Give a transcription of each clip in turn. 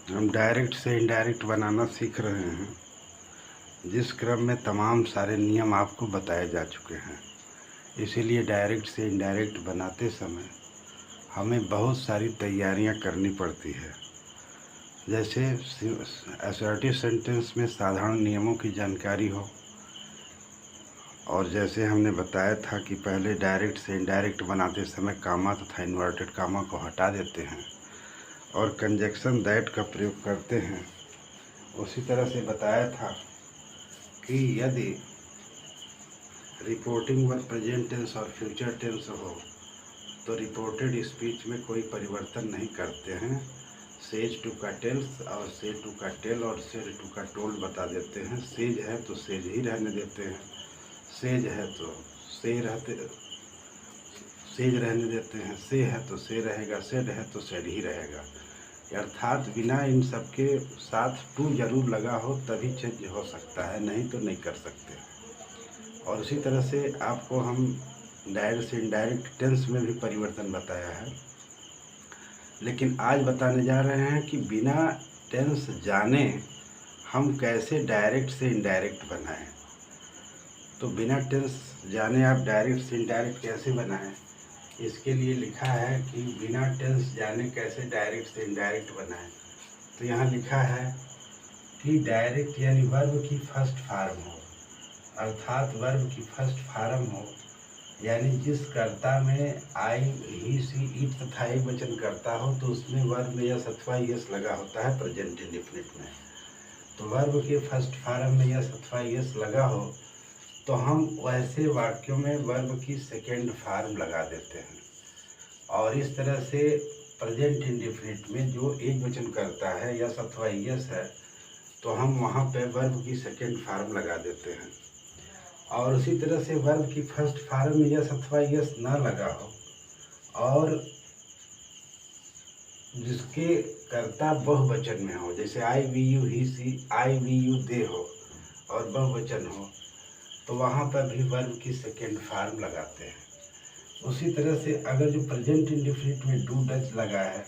हम डायरेक्ट से इनडायरेक्ट बनाना सीख रहे हैं, जिस क्रम में तमाम सारे नियम आपको बताए जा चुके हैं। इसीलिए डायरेक्ट से इनडायरेक्ट बनाते समय हमें बहुत सारी तैयारियां करनी पड़ती है। जैसे असर्टिव सेंटेंस में साधारण नियमों की जानकारी हो, और जैसे हमने बताया था कि पहले डायरेक्ट से इनडायरेक्ट बनाते समय कामा तथा इन्वर्टेड कामा को हटा देते हैं और कंजक्शन दैट का प्रयोग करते हैं। उसी तरह से बताया था कि यदि रिपोर्टिंग वर्ब प्रेजेंट टेंस और फ्यूचर टेंस हो तो रिपोर्टेड स्पीच में कोई परिवर्तन नहीं करते हैं। सेज टू का टेल्स और सेज टू का टेल और सेज टू का टोल्ड बता देते हैं। सेज है तो सेज ही रहने देते हैं, सेज है तो सेज रहने देते हैं, से है तो से रहेगा, सेड है तो सेड ही रहेगा। अर्थात बिना इन सबके साथ टू जरूर लगा हो तभी चेंज हो सकता है, नहीं तो नहीं कर सकते। और उसी तरह से आपको हम डायरेक्ट से इनडायरेक्ट टेंस में भी परिवर्तन बताया है, लेकिन आज बताने जा रहे हैं कि बिना टेंस जाने हम कैसे डायरेक्ट से इनडायरेक्ट बनाएं। तो बिना टेंस जाने आप डायरेक्ट से इनडायरेक्ट कैसे बनाएं, इसके लिए लिखा है कि बिना टेंस जाने कैसे डायरेक्ट से इनडायरेक्ट बनाएं। तो यहाँ लिखा है कि डायरेक्ट यानी वर्ब की फर्स्ट फॉर्म हो, अर्थात वर्ब की फर्स्ट फॉर्म हो, यानी जिस कर्ता में आई, ही, सी, इट तथा एक वचन करता हो तो उसमें वर्ब में यस अथवा यस लगा होता है प्रेजेंट इंडेफिनिट में। तो वर्ब के फर्स्ट फॉर्म में यस अथवा यस लगा हो तो हम वैसे वाक्यों में वर्ब की सेकेंड फॉर्म लगा देते हैं। और इस तरह से प्रेजेंट इंडेफिनिट में जो एक वचन करता है यस अथवा यस है तो हम वहाँ पे वर्ब की सेकेंड फॉर्म लगा देते हैं। और उसी तरह से वर्ब की फर्स्ट फॉर्म में यस अथवा यस ना लगा हो और जिसके कर्ता बहुवचन में हो, जैसे I we you he she, I we you they हो और बहुवचन हो, तो वहाँ पर भी वर्ब की सेकेंड फॉर्म लगाते हैं। उसी तरह से अगर जो प्रेजेंट इंडेफिनिट में डू डज लगा है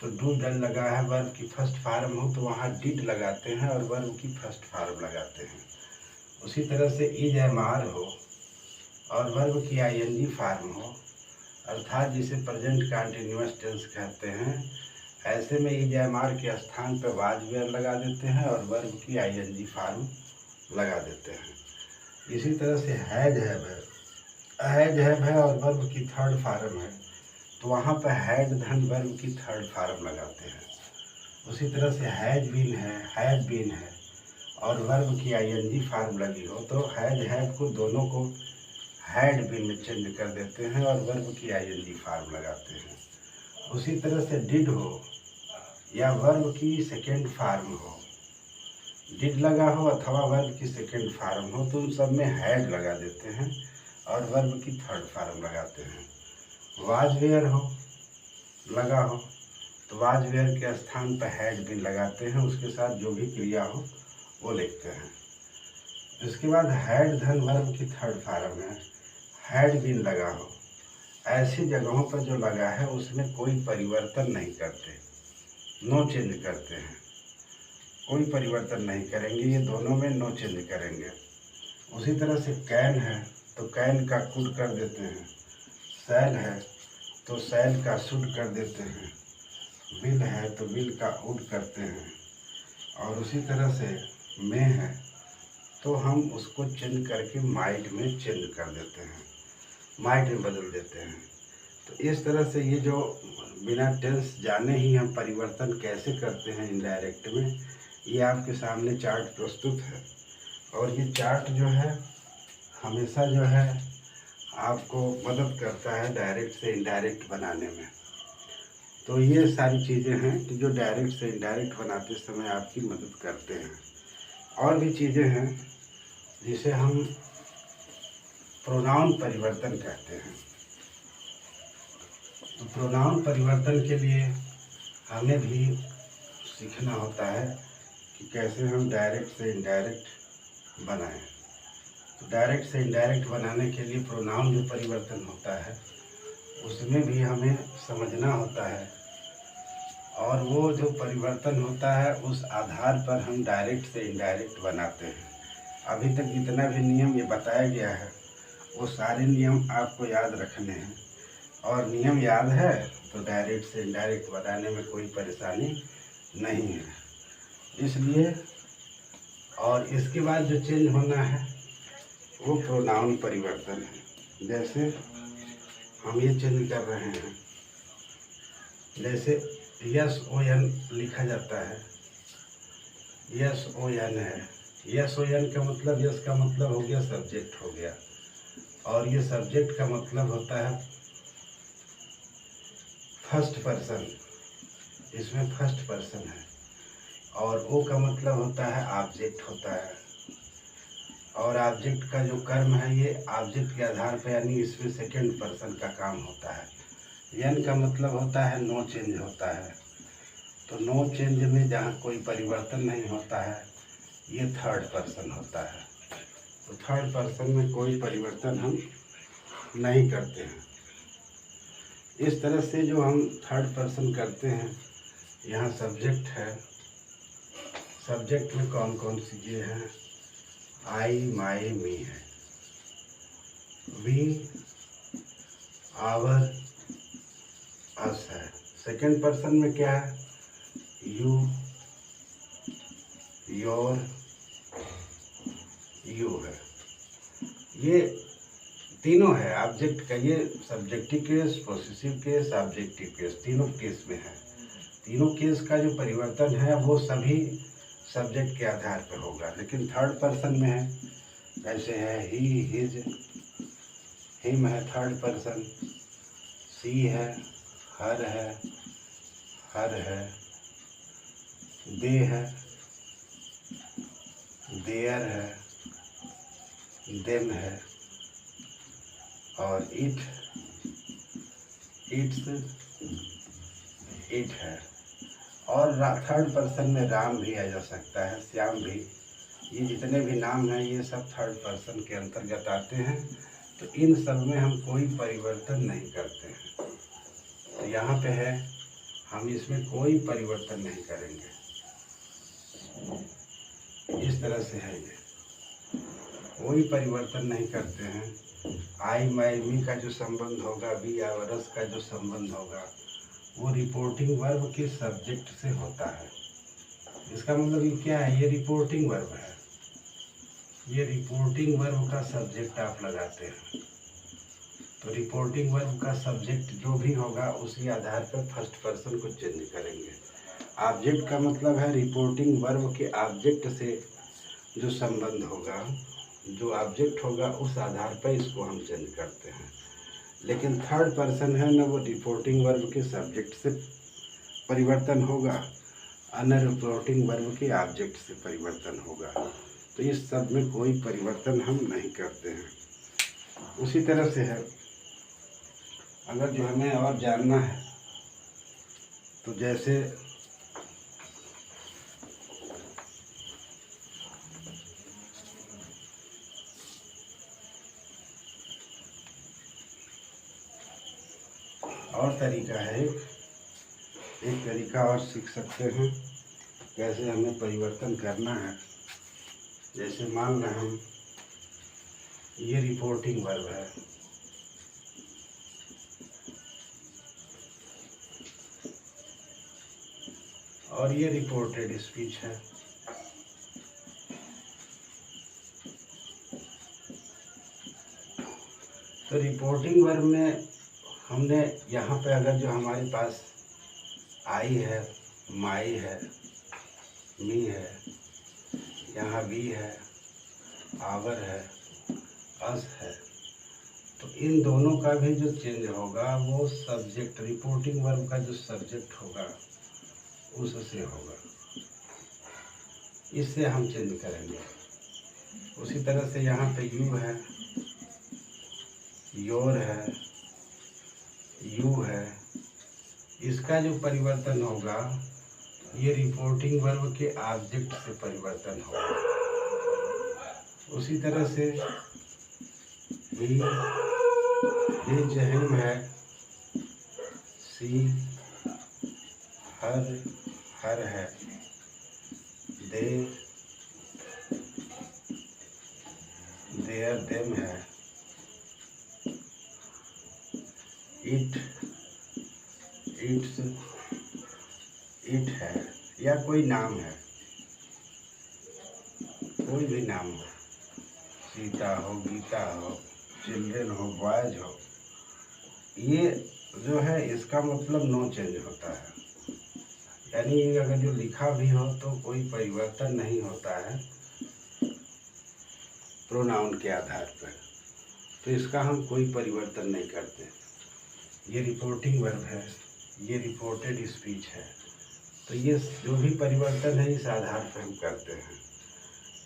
तो डू डज लगा है, वर्ब की फर्स्ट फॉर्म हो तो वहाँ डिड लगाते हैं और वर्ब की फर्स्ट फॉर्म लगाते हैं। उसी तरह से इज एम आर हो और वर्ब की आईएनजी फॉर्म हो, अर्थात जिसे प्रेजेंट कंटिन्यूअस टेंस कहते हैं, ऐसे में इज एम आर के स्थान पर वाज वेयर लगा देते हैं और वर्ब की आईएनजी फॉर्म लगा देते हैं। इसी तरह से हैज हैव है और वर्ब की थर्ड फॉर्म है तो वहाँ पर हैड धन वर्ब की थर्ड फॉर्म लगाते हैं। उसी तरह से हैज बीन है, हैव बीन है और वर्ब की आईएनजी फॉर्म लगी हो तो हैज हैव को दोनों को हैड बीन में चेंज कर देते हैं और वर्ब की आईएनजी फॉर्म लगाते हैं। उसी तरह से डिड हो या वर्ब की सेकेंड फॉर्म हो, डिड लगा हो अथवा वर्ब की सेकेंड फॉर्म हो तो उन सब में हैड लगा देते हैं और वर्ब की थर्ड फॉर्म लगाते हैं। वाज वेयर हो लगा हो तो वाज वेयर के स्थान पर हैड बीन लगाते हैं, उसके साथ जो भी क्रिया हो वो लिखते हैं। इसके बाद हैड धन वर्ब की थर्ड फॉर्म है, हैड बीन लगा हो, ऐसी जगहों पर जो लगा है उसमें कोई परिवर्तन नहीं करते, नो चेंज करते हैं, कोई परिवर्तन नहीं करेंगे, ये दोनों में नो चेंज करेंगे। उसी तरह से कैन है तो कैन का कुड कर देते हैं, सैल है तो सैल का शुड कर देते हैं, विल है तो विल का उड करते हैं। और उसी तरह से में है तो हम उसको चेंज करके माइट में चेंज कर देते हैं, माइट में बदल देते हैं। तो इस तरह से ये जो बिना टेंस जाने ही हम परिवर्तन कैसे करते हैं इनडायरेक्ट में, ये आपके सामने चार्ट प्रस्तुत है। और ये चार्ट जो है हमेशा जो है आपको मदद करता है डायरेक्ट से इनडायरेक्ट बनाने में। तो ये सारी चीज़ें हैं कि जो डायरेक्ट से इनडायरेक्ट बनाते समय आपकी मदद करते हैं। और भी चीज़ें हैं जिसे हम प्रोनाउन परिवर्तन कहते हैं। तो प्रोनाउन परिवर्तन के लिए हमें भी सीखना होता है कि कैसे हम डायरेक्ट से इनडायरेक्ट बनाएं। तो डायरेक्ट से इनडायरेक्ट बनाने के लिए प्रोनाउन जो परिवर्तन होता है उसमें भी हमें समझना होता है और वो जो परिवर्तन होता है उस आधार पर हम डायरेक्ट से इनडायरेक्ट बनाते हैं। अभी तक जितना भी नियम ये बताया गया है वो सारे नियम आपको याद रखने हैं, और नियम याद है तो डायरेक्ट से इनडायरेक्ट बनाने में कोई परेशानी नहीं है। इसलिए और इसके बाद जो चेंज होना है वो प्रोनाउन परिवर्तन है। जैसे हम ये चेंज कर रहे हैं, जैसे यस ओ एन लिखा जाता है, यस ओ एन है। यस ओ एन का मतलब, यस का मतलब हो गया सब्जेक्ट हो गया, और ये सब्जेक्ट का मतलब होता है फर्स्ट पर्सन, इसमें फर्स्ट पर्सन है। और ओ का मतलब होता है ऑब्जेक्ट होता है, और ऑब्जेक्ट का जो कर्म है ये ऑब्जेक्ट के आधार पर, यानी इसमें सेकंड पर्सन का काम होता है। एन का मतलब होता है नो चेंज होता है, तो नो चेंज में जहाँ कोई परिवर्तन नहीं होता है ये थर्ड पर्सन होता है। तो थर्ड पर्सन में कोई परिवर्तन हम नहीं करते हैं। इस तरह से जो हम थर्ड पर्सन करते हैं, यहाँ सब्जेक्ट है, सब्जेक्ट में कौन कौन सी चीज़ें हैं, आई माई मी है, वी आवर अस है। सेकंड पर्सन में क्या है, यू योर यू है। ये तीनों है ऑब्जेक्ट का, ये subjective case, possessive case, objective case, तीनों केस में है। तीनों केस का जो परिवर्तन है वो सभी सब्जेक्ट के आधार पर होगा, लेकिन थर्ड पर्सन में है, जैसे है ही, हिज, हिम है थर्ड पर्सन, सी है, हर है, दे है, देयर है, देम है, और इट, इट्स, इट है। और थर्ड पर्सन में राम भी आ जा सकता है, श्याम भी। ये जितने भी नाम हैं ये सब थर्ड पर्सन के अंतर्गत आते हैं। तो इन सब में हम कोई परिवर्तन नहीं करते हैं। तो यहाँ पे है, हम इसमें कोई परिवर्तन नहीं करेंगे। इस तरह से है ये, कोई परिवर्तन नहीं करते हैं। आई माई मी का जो संबंध होगा, वी आवर का जो संबंध होगा, वो रिपोर्टिंग वर्ब के सब्जेक्ट से होता है। इसका मतलब ये क्या है, ये रिपोर्टिंग वर्ब है। ये रिपोर्टिंग वर्ब का सब्जेक्ट आप लगाते हैं, तो रिपोर्टिंग वर्ब का सब्जेक्ट जो भी होगा उसी आधार पर फर्स्ट पर्सन को चेंज करेंगे। ऑब्जेक्ट का मतलब है रिपोर्टिंग वर्ब के ऑब्जेक्ट से जो संबंध होगा, जो ऑब्जेक्ट होगा उस आधार पर इसको हम चेंज करते हैं। लेकिन थर्ड पर्सन है ना, वो रिपोर्टिंग वर्ब के सब्जेक्ट से परिवर्तन होगा, अन्य रिपोर्टिंग वर्ब के ऑब्जेक्ट से परिवर्तन होगा। तो इस सब में कोई परिवर्तन हम नहीं करते हैं। उसी तरह से है, अगर जो हमें और जानना है तो जैसे और तरीका है, एक तरीका और सीख सकते हैं कैसे हमें परिवर्तन करना है। जैसे मान लें हम, ये रिपोर्टिंग वर्ब है, और ये रिपोर्टेड स्पीच है। तो रिपोर्टिंग वर्ब में हमने यहाँ पे अगर जो हमारे पास आई है, माई है, मी है, यहाँ वी है, आवर है, अस है, तो इन दोनों का भी जो चेंज होगा वो सब्जेक्ट, रिपोर्टिंग वर्ब का जो सब्जेक्ट होगा उससे होगा, इससे हम चेंज करेंगे। उसी तरह से यहाँ पे यू है, योर है, यू है, इसका जो परिवर्तन होगा ये रिपोर्टिंग वर्ब के ऑब्जेक्ट से परिवर्तन होगा। उसी तरह से ही, हिज, हिम है, सी, हर है, देयर देम है, इट है, या कोई नाम है, कोई भी नाम हो, सीता हो, गीता हो, चिल्ड्रन हो, बॉयज हो, ये जो है इसका मतलब नो चेंज होता है। यानी अगर जो लिखा भी हो तो कोई परिवर्तन नहीं होता है प्रोनाउन के आधार पर, तो इसका हम कोई परिवर्तन नहीं करते। ये रिपोर्टिंग वर्ब है, ये रिपोर्टेड स्पीच है, तो ये जो भी परिवर्तन है इस आधार पर हम करते हैं।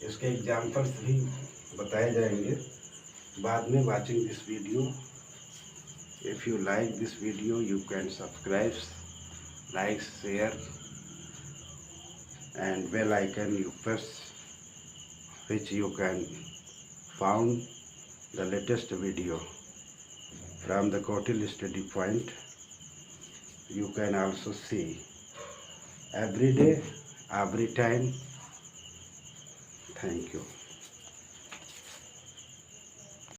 इसके एग्जाम्पल्स भी बताए जाएंगे बाद में। Watching this video, if you like this video you can subscribe, like, share and bell icon you press, which you can found the latest video from the Kotil study point. You can also see every day, every time. Thank you.